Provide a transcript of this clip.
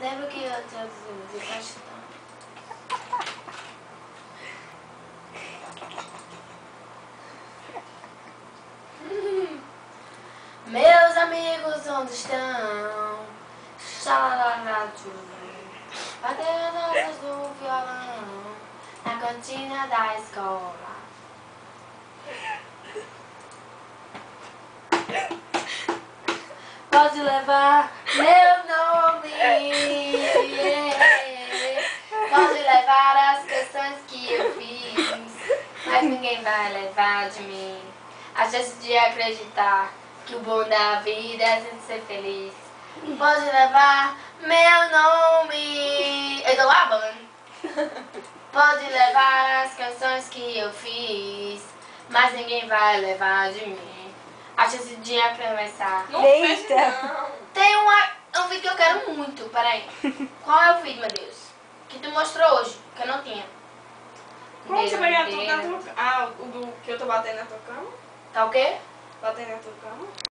Lembra que eu tinha de bastante. Meus amigos, onde estão? Xalalatu. Batendo notas do violão na cantina da escola. Pode levar meu nome, pode levar as questões que eu fiz, mas ninguém vai levar de mim a chance de acreditar que o bom da vida é sempre ser feliz. Pode levar meu nome, eu tô lavando. Pode levar as canções que eu fiz, mas ninguém vai levar de mim a chance de atravessar. Não fecha, não. Tem um vídeo que eu quero muito, peraí. Qual é o vídeo, meu Deus? Que tu mostrou hoje, que eu não tinha. Como você vai tocar? Ah, o do que eu tô batendo na tua cama? Tá o quê? Batendo na tua cama?